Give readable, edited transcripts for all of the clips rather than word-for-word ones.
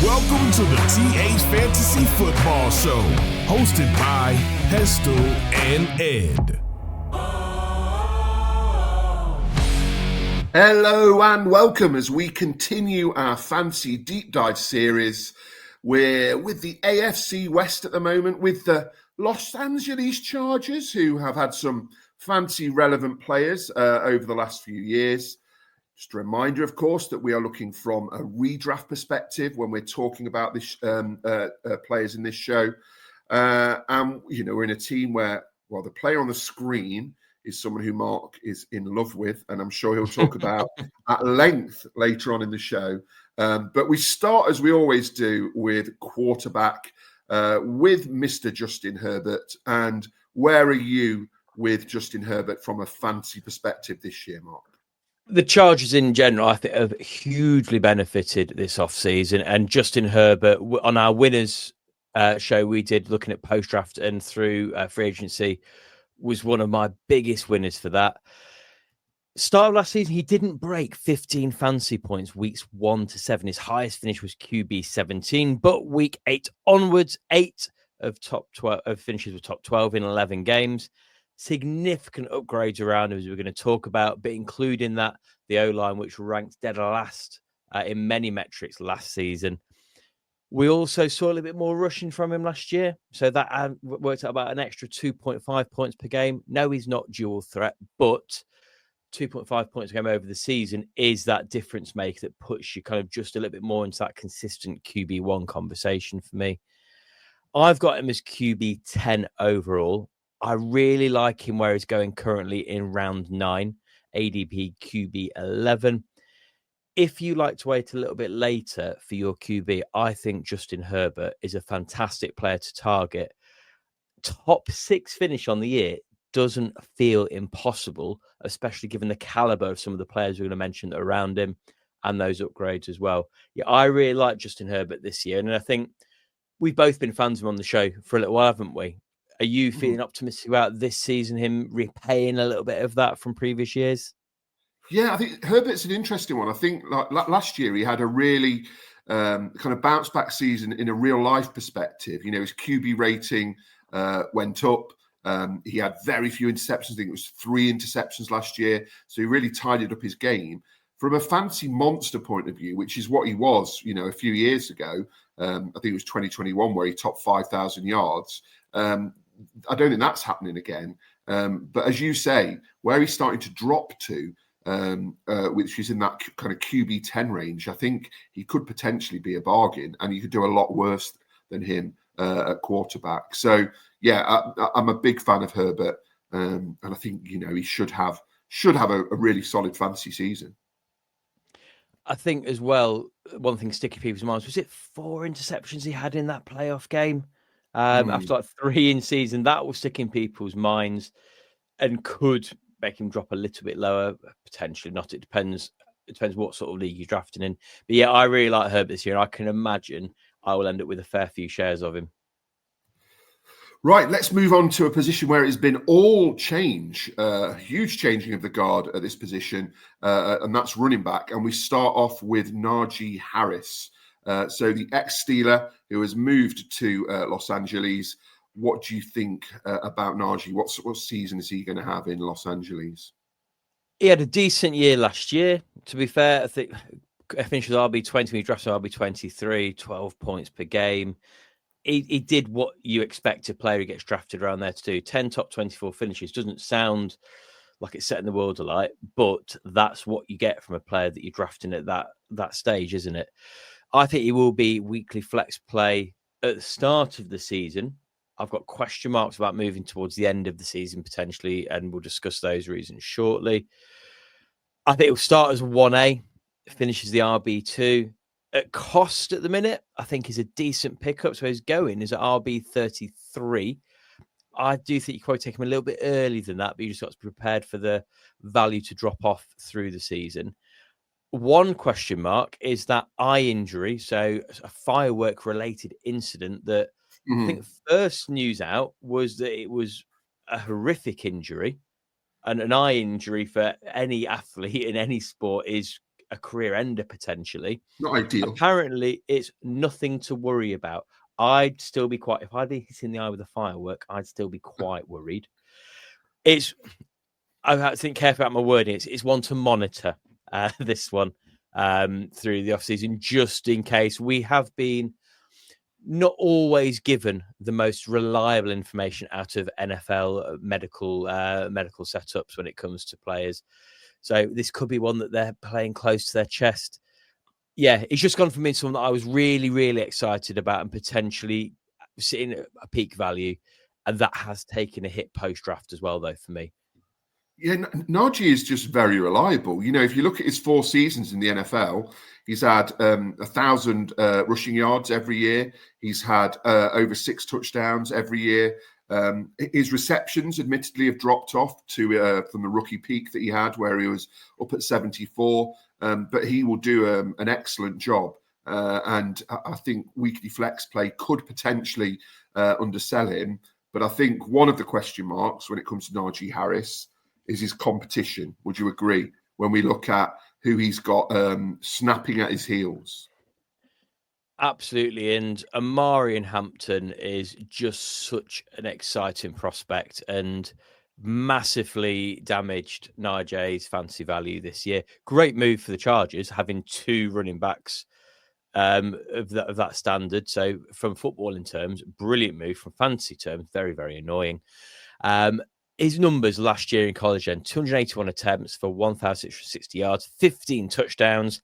Welcome to the TH Fantasy Football Show, hosted by Hestel and Ed. Hello and welcome as we continue our fancy deep dive series. We're with the AFC West at the moment with the Los Angeles Chargers, who have had some fancy relevant players over the last few years. Just a reminder, of course, that we are looking from a redraft perspective when we're talking about this players in this show. And, we're in a team where, well, the player on the screen is someone who Mark is in love with, and I'm sure he'll talk about at length later on in the show. But we start, as we always do, with quarterback, with Mr. Justin Herbert. And where are you with Justin Herbert from a fancy perspective this year, Mark? The Chargers in general, I think, have hugely benefited this offseason. And Justin Herbert, on our winners show we did looking at post-draft and through free agency, was one of my biggest winners for that. Start of last season, he didn't break 15 fantasy points weeks 1 to 7. His highest finish was QB 17, but week 8 onwards, 8 of top 12 of finishes were top 12 in 11 games. Significant upgrades around him, as we're going to talk about, but including that the O-line, which ranked dead last in many metrics last season. We also saw a little bit more rushing from him last year, so that worked out about an extra 2.5 points per game. No, he's not dual threat, but 2.5 points per game over the season is that difference maker that puts you kind of just a little bit more into that consistent QB1 conversation for me. I've got him as QB 10 overall. I really like him where he's going currently in round 9, ADP QB 11. If you like to wait a little bit later for your QB, I think Justin Herbert is a fantastic player to target. Top 6 finish on the year doesn't feel impossible, especially given the caliber of some of the players we're going to mention around him and those upgrades as well. Yeah, I really like Justin Herbert this year, and I think we've both been fans of him on the show for a little while, haven't we? Are you feeling optimistic about this season, him repaying a little bit of that from previous years? Yeah, I think Herbert's an interesting one. I think like last year he had a really kind of bounce back season in a real life perspective. His QB rating went up. He had very few interceptions. I think it was 3 interceptions last year. So he really tidied up his game. From a fancy monster point of view, which is what he was, a few years ago, I think it was 2021 where he topped 5,000 yards. I don't think that's happening again. But as you say, where he's starting to drop to, which is in that kind of QB 10 range, I think he could potentially be a bargain, and you could do a lot worse than him at quarterback. So, yeah, I'm a big fan of Herbert, and I think he should have a really solid fantasy season. I think as well, one thing sticking people's minds, was it 4 interceptions he had in that playoff game? After like 3 in season, that will stick in people's minds and could make him drop a little bit lower, potentially not. It depends what sort of league you're drafting in. But yeah, I really like Herbert this year, and I can imagine I will end up with a fair few shares of him. Right, let's move on to a position where it's been all change, huge changing of the guard at this position, and that's running back. And we start off with Najee Harris. So the ex-Steeler who has moved to Los Angeles. What do you think about Najee? What season is he going to have in Los Angeles? He had a decent year last year. To be fair, I think I finished with RB20. He drafted RB23, 12 points per game. He did what you expect a player who gets drafted around there to do. 10 top 24 finishes. Doesn't sound like it's setting the world alight, but that's what you get from a player that you're drafting at that stage, isn't it? I think he will be weekly flex play at the start of the season. I've got question marks about moving towards the end of the season potentially, and we'll discuss those reasons shortly. I think he'll start as 1A, finishes the RB2. At cost at the minute, I think is a decent pickup. So he's going is at RB33. I do think you probably take him a little bit earlier than that, but you just got to be prepared for the value to drop off through the season. One question mark is that eye injury. So a firework-related incident that I think first news out was that it was a horrific injury, and an eye injury for any athlete in any sport is a career ender potentially. Not ideal. Apparently, it's nothing to worry about. I'd still be quite, if I'd be hit in the eye with a firework, I'd still be quite worried. I have to think carefully about my wording. It's one to monitor, this one, through the offseason, just in case. We have been not always given the most reliable information out of NFL medical setups when it comes to players. So this could be one that they're playing close to their chest. Yeah, it's just gone from being someone that I was really, really excited about and potentially sitting at a peak value. And that has taken a hit post-draft as well, though, for me. Yeah, Najee is just very reliable. You know, if you look at his 4 seasons in the NFL, he's had 1,000 rushing yards every year. He's had over 6 touchdowns every year. His receptions, admittedly, have dropped off to from the rookie peak that he had, where he was up at 74. But he will do an excellent job. And I think weekly flex play could potentially undersell him. But I think one of the question marks when it comes to Najee Harris is his competition. Would you agree? When we look at who he's got snapping at his heels. Absolutely. And Amari Hampton is just such an exciting prospect and massively damaged Najee's fantasy value this year. Great move for the Chargers, having 2 running backs of that standard. So from footballing terms, brilliant move. From fantasy terms, very, very annoying. His numbers last year in college, then 281 attempts for 1,660 yards, 15 touchdowns.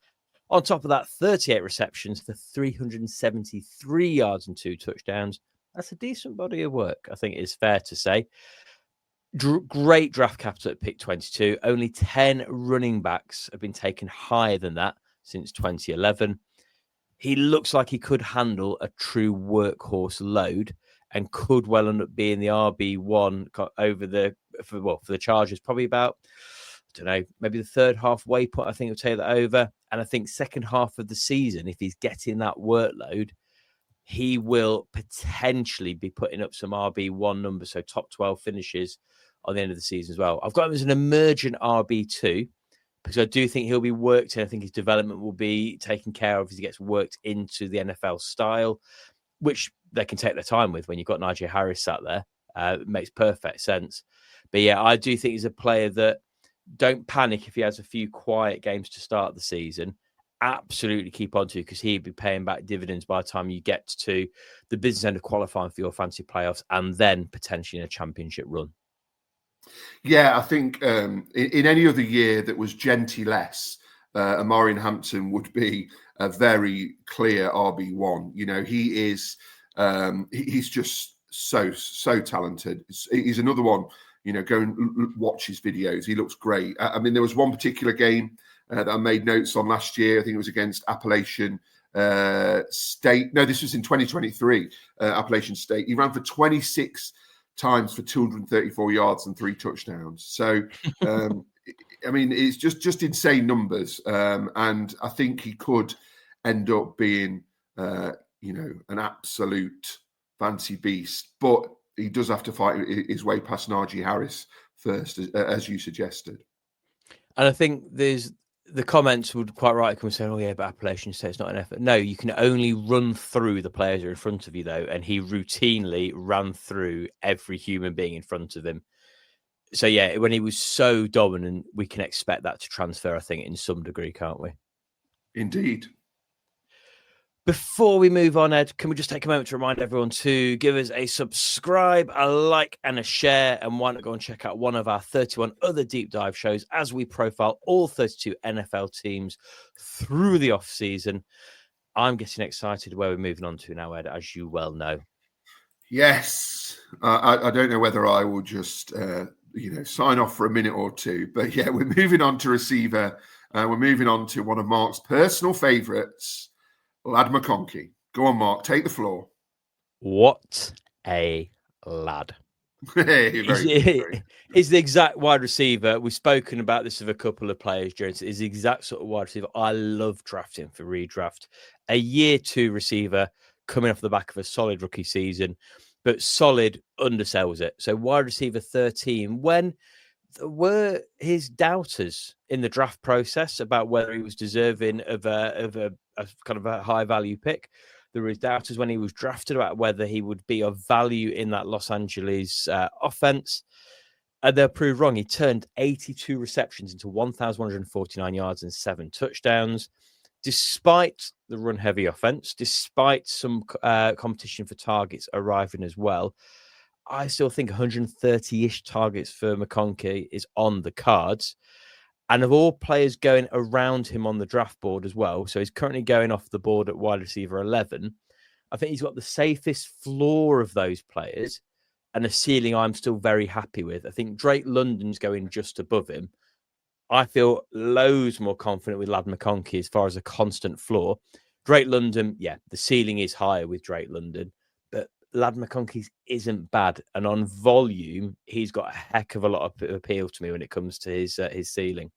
On top of that, 38 receptions for 373 yards and 2 touchdowns. That's a decent body of work, I think it is fair to say. Great draft capital at pick 22. Only 10 running backs have been taken higher than that since 2011. He looks like he could handle a true workhorse load and could well end up being the RB1 for the Chargers, probably about, I don't know, maybe the third halfway point. I think he'll take that over. And I think second half of the season, if he's getting that workload, he will potentially be putting up some RB1 numbers, so top 12 finishes on the end of the season as well. I've got him as an emergent RB2 because I do think he'll be worked in. I think his development will be taken care of as he gets worked into the NFL style, which they can take their time with when you've got Najee Harris sat there. It makes perfect sense. But yeah, I do think he's a player that don't panic if he has a few quiet games to start the season. Absolutely keep on to, because he'd be paying back dividends by the time you get to the business end of qualifying for your fantasy playoffs and then potentially in a championship run. Yeah, I think in any other year that was genty-less, Amari Hampton would be a very clear RB1. You know, he is, he's just so talented. He's another one, you know, go and watch his videos. He looks great. I mean, there was one particular game that I made notes on last year. I think it was against Appalachian State. No, this was in 2023, Appalachian State. He ran for 26 times for 234 yards and 3 touchdowns. So, I mean, it's just insane numbers. And I think he could end up being, you know, an absolute fancy beast. But he does have to fight his way past Najee Harris first, as you suggested. And I think there's the comments would quite right come saying, "Oh yeah, but Appalachian State's not an effort." No, you can only run through the players that are in front of you, though, and he routinely ran through every human being in front of him. So yeah, when he was so dominant, we can expect that to transfer, I think, in some degree, can't we? Indeed. Before we move on, Ed, can we just take a moment to remind everyone to give us a subscribe, a like, and a share, and why not go and check out one of our 31 other deep dive shows as we profile all 32 NFL teams through the off season. I'm getting excited where we're moving on to now, Ed, as you well know. Yes, I don't know whether I will just sign off for a minute or two, but yeah, we're moving on to receiver. We're moving on to one of Mark's personal favourites, Lad McConkey. Go on, Mark. Take the floor. What a lad. He's the exact wide receiver. We've spoken about this with a couple of players, Jones. He's the exact sort of wide receiver I love drafting for redraft. A year 2 receiver coming off the back of a solid rookie season, but solid undersells it. So wide receiver 13, when there were his doubters in the draft process about whether he was deserving of a kind of a high value pick. There was doubters when he was drafted about whether he would be of value in that Los Angeles offense. And they're proved wrong. He turned 82 receptions into 1,149 yards and 7 touchdowns. Despite the run-heavy offense, despite some competition for targets arriving as well, I still think 130-ish targets for McConkey is on the cards. And of all players going around him on the draft board as well, so he's currently going off the board at wide receiver 11, I think he's got the safest floor of those players and a ceiling I'm still very happy with. I think Drake London's going just above him. I feel loads more confident with Lad McConkey as far as a constant floor. Drake London, yeah, the ceiling is higher with Drake London, but Lad McConkey's isn't bad. And on volume, he's got a heck of a lot of appeal to me when it comes to his ceiling.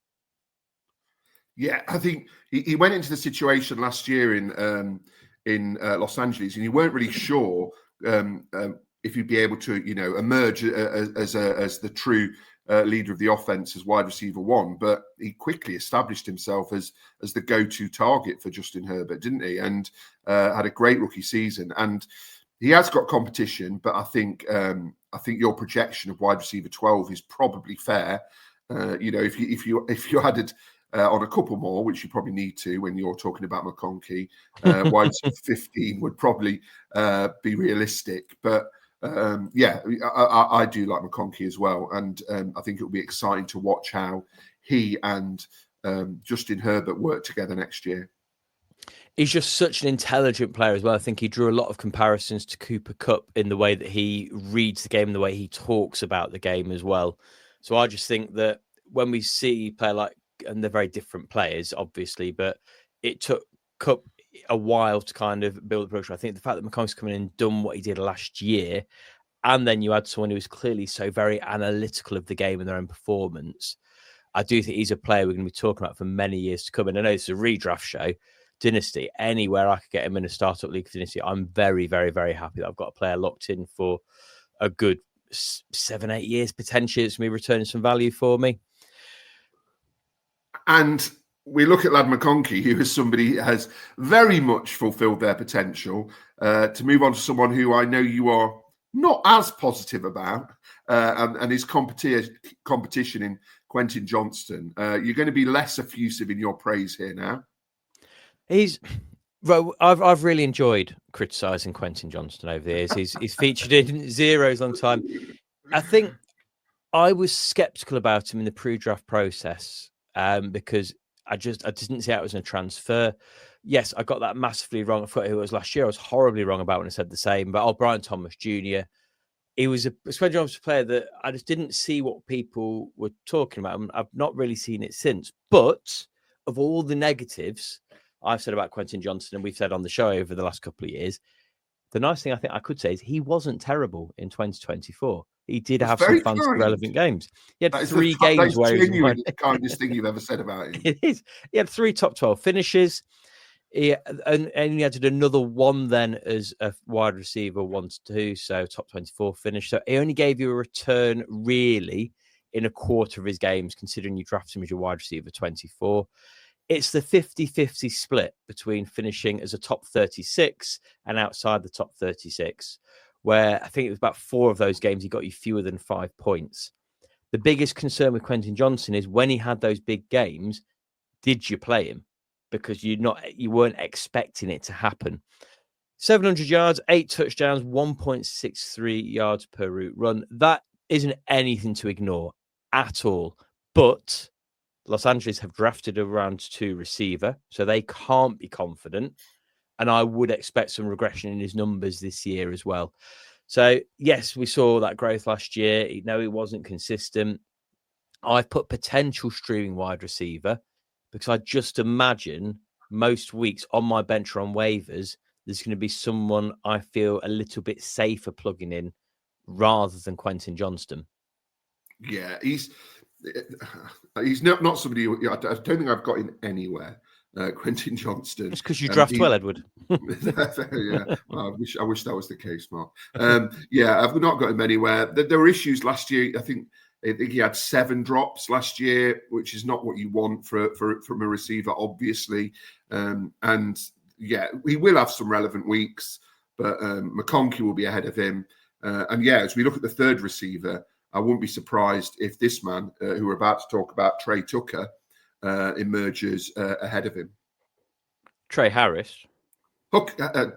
Yeah, I think he went into the situation last year in Los Angeles, and you weren't really sure if he'd be able to, emerge as the true leader of the offense as wide receiver 1. But he quickly established himself as the go-to target for Justin Herbert, didn't he? And had a great rookie season. And he has got competition, but I think your projection of wide receiver 12 is probably fair. If you added on a couple more, which you probably need to when you're talking about McConkey, wide receiver 15 would probably be realistic. But I do like McConkey as well, and I think it'll be exciting to watch how he and Justin Herbert work together next year. He's just such an intelligent player as well. I think he drew a lot of comparisons to Cooper Kupp in the way that he reads the game, the way he talks about the game as well. So I just think that when we see a player like, and they're very different players, obviously, but it took Kupp a while to kind of build the progression. I think the fact that McConkey's come in and done what he did last year, and then you had someone who was clearly so very analytical of the game and their own performance, I do think he's a player we're going to be talking about for many years to come. And I know it's a redraft show, Dynasty. Anywhere I could get him in a startup league for Dynasty, I'm very, very, very happy that I've got a player locked in for a good 7-8 years potentially. It's going to be returning some value for me. And we look at Lad McConkey, who is somebody who has very much fulfilled their potential, to move on to someone who I know you are not as positive about, and his competition in Quentin Johnston. You're going to be less effusive in your praise here now. I've really enjoyed criticising Quentin Johnston over the years. He's featured in Zero's long time. I think I was sceptical about him in the pre-draft process because I didn't see how it was a transfer. Yes, I got that massively wrong. I thought it was last year. I was horribly wrong about when I said the same. But Brian Thomas Jr., he was a Quentin Johnston player that I just didn't see what people were talking about. I've not really seen it since. But of all the negatives I've said about Quentin Johnston, and we've said on the show over the last couple of years, the nice thing I think I could say is he wasn't terrible in 2024. He did have some fancy relevant games. He had 3 games where he was the kindest thing you've ever said about him. It is. He had 3 top 12 finishes. And he added another 1 then as a wide receiver 1-2, so top 24 finish. So he only gave you a return really in a quarter of his games, considering you drafted him as your wide receiver 24. It's the 50-50 split between finishing as a top 36 and outside the top 36, where I think it was about 4 of those games he got you fewer than 5 points. The biggest concern with Quentin Johnston is when he had those big games, did you play him? Because you weren't expecting it to happen. 700 yards, 8 touchdowns, 1.63 yards per route run. That isn't anything to ignore at all. But Los Angeles have drafted a round 2 receiver, so they can't be confident. And I would expect some regression in his numbers this year as well. So, yes, we saw that growth last year. No, it wasn't consistent. I've put potential streaming wide receiver because I just imagine most weeks on my bench or on waivers, there's going to be someone I feel a little bit safer plugging in rather than Quentin Johnston. Yeah, he's not somebody. I don't think I've got him anywhere. Quentin Johnston. It's because you draft well, Edward. Yeah, well, I wish that was the case, Mark. I've not got him anywhere. There were issues last year. I think I think he had 7 drops last year, which is not what you want from a receiver, obviously. And yeah, he will have some relevant weeks, but McConkey will be ahead of him. And yeah, as we look at the third receiver, I wouldn't be surprised if this man, who we're about to talk about, Trey Tucker, emerges ahead of him. Trey Harris.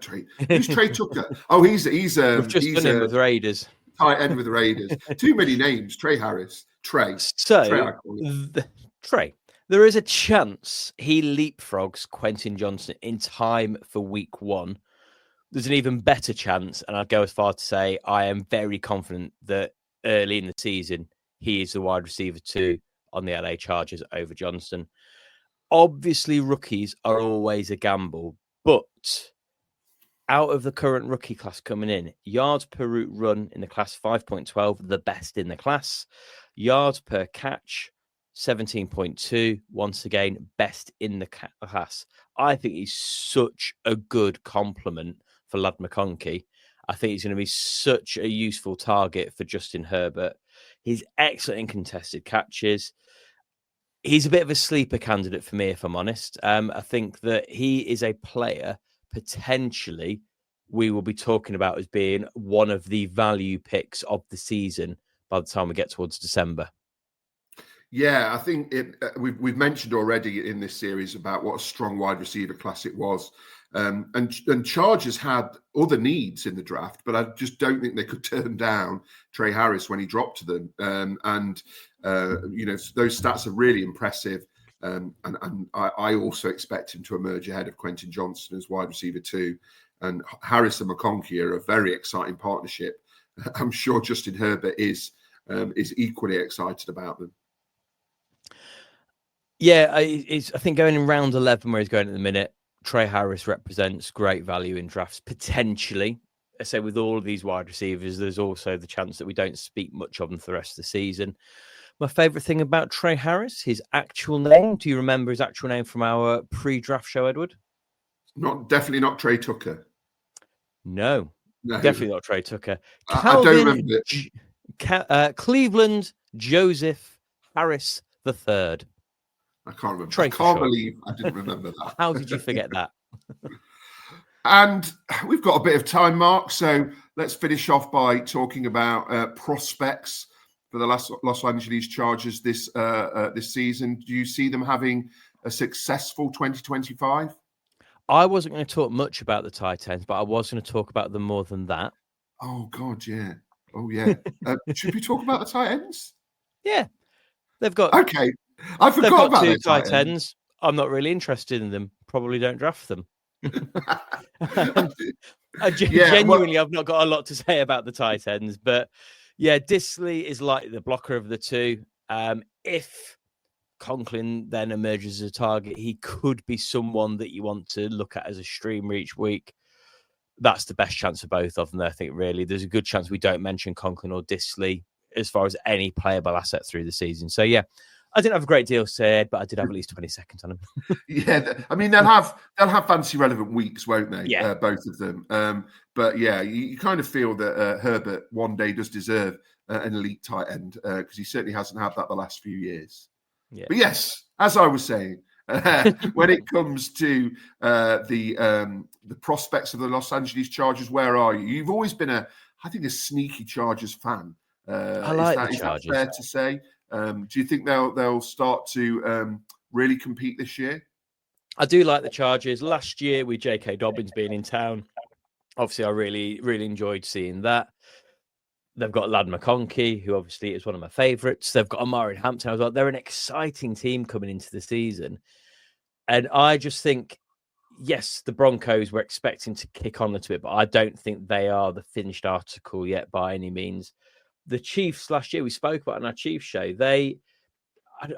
Trey. Who's Trey Tucker? Oh, he's We've just done him with Raiders. Tight end with the Raiders. Too many names. Trey Harris. Trey. So, Trey, I call him. Trey. There is a chance he leapfrogs Quentin Johnson in time for week 1. There's an even better chance, and I'd go as far to say I am very confident that early in the season, he is the wide receiver 2 on the LA Chargers over Johnson. Obviously, rookies are always a gamble, but out of the current rookie class coming in, yards per route run in the class 5.12, the best in the class. Yards per catch, 17.2, once again, best in the class. I think he's such a good complement for Lad McConkey. I think he's going to be such a useful target for Justin Herbert. He's excellent in contested catches. He's a bit of a sleeper candidate for me, if I'm honest. I think that he is a player potentially we will be talking about as being one of the value picks of the season by the time we get towards December. Yeah, I think we've mentioned already in this series about what a strong wide receiver class it was. And Chargers had other needs in the draft, but I just don't think they could turn down Trey Harris when he dropped to them. Those stats are really impressive. And I also expect him to emerge ahead of Quentin Johnson as wide receiver 2. And Harris and McConkey are a very exciting partnership. I'm sure Justin Herbert is equally excited about them. Yeah, I think going in round 11 where he's going at the minute, Trey Harris represents great value in drafts, potentially. I say with all of these wide receivers, there's also the chance that we don't speak much of them for the rest of the season. My favourite thing about Trey Harris, his actual name. Do you remember his actual name from our pre-draft show, Edward? Definitely not Trey Tucker. No, definitely not Trey Tucker. I don't remember it. Cleveland Joseph Harris III. I can't remember. Trey I can't believe I didn't remember that. How did you forget that? And we've got a bit of time, Mark, so let's finish off by talking about prospects for the Los Angeles Chargers this season. Do you see them having a successful 2025? I wasn't going to talk much about the tight ends, but I was going to talk about them more than that. Oh, God, yeah. Oh, yeah. Should we talk about the tight ends? Yeah. They've got... Okay. I forgot about 2 tight ends. I'm not really interested in them. Probably don't draft them. Genuinely, I've not got a lot to say about the tight ends, but yeah, Disley is like the blocker of the 2. If Conklin then emerges as a target, he could be someone that you want to look at as a streamer each week. That's the best chance for both of them, I think, really. There's a good chance we don't mention Conklin or Disley as far as any playable asset through the season. So, yeah, I didn't have a great deal said, but I did have at least 20 seconds on them. Yeah, I mean, they'll have fancy relevant weeks, won't they? Yeah. Both of them. But yeah, you kind of feel that Herbert one day does deserve an elite tight end because he certainly hasn't had that the last few years. Yeah. But yes, as I was saying, when it comes to the prospects of the Los Angeles Chargers, where are you? You've always been a sneaky Chargers fan. I like the Chargers. Is that fair to say? Do you think they'll start to really compete this year? I do like the Chargers. Last year with J.K. Dobbins being in town, obviously I really, really enjoyed seeing that. They've got Lad McConkey, who obviously is one of my favourites. They've got Amari Hampton as well. They're an exciting team coming into the season. And I just think, yes, the Broncos were expecting to kick on a little bit, but I don't think they are the finished article yet by any means. The Chiefs last year, we spoke about on our Chiefs show, a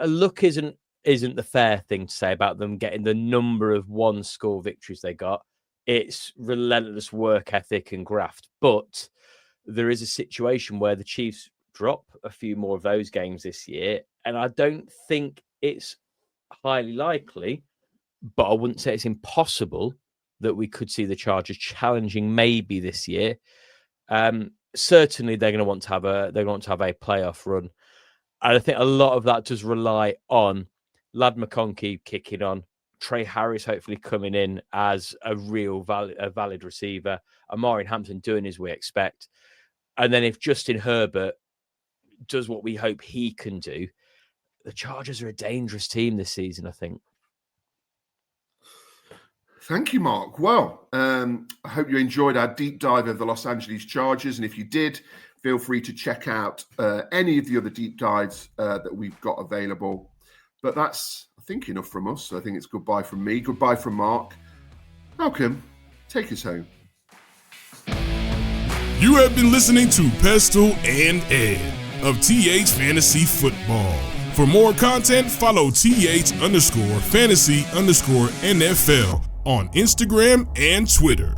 look isn't the fair thing to say about them getting the number of one-score victories they got. It's relentless work ethic and graft. But there is a situation where the Chiefs drop a few more of those games this year, and I don't think it's highly likely, but I wouldn't say it's impossible that we could see the Chargers challenging maybe this year. Certainly, they're going to want to have a playoff run. And I think a lot of that does rely on Lad McConkey kicking on, Trey Harris hopefully coming in as a real valid receiver, Amari Hampton doing as we expect. And then if Justin Herbert does what we hope he can do, the Chargers are a dangerous team this season, I think. Thank you, Mark. Well, I hope you enjoyed our deep dive of the Los Angeles Chargers. And if you did, feel free to check out any of the other deep dives that we've got available. But that's, I think, enough from us. So I think it's goodbye from me. Goodbye from Mark. Malcolm, take us home. You have been listening to Pestle and Ed of TH Fantasy Football. For more content, follow TH_fantasy_NFL on Instagram and Twitter.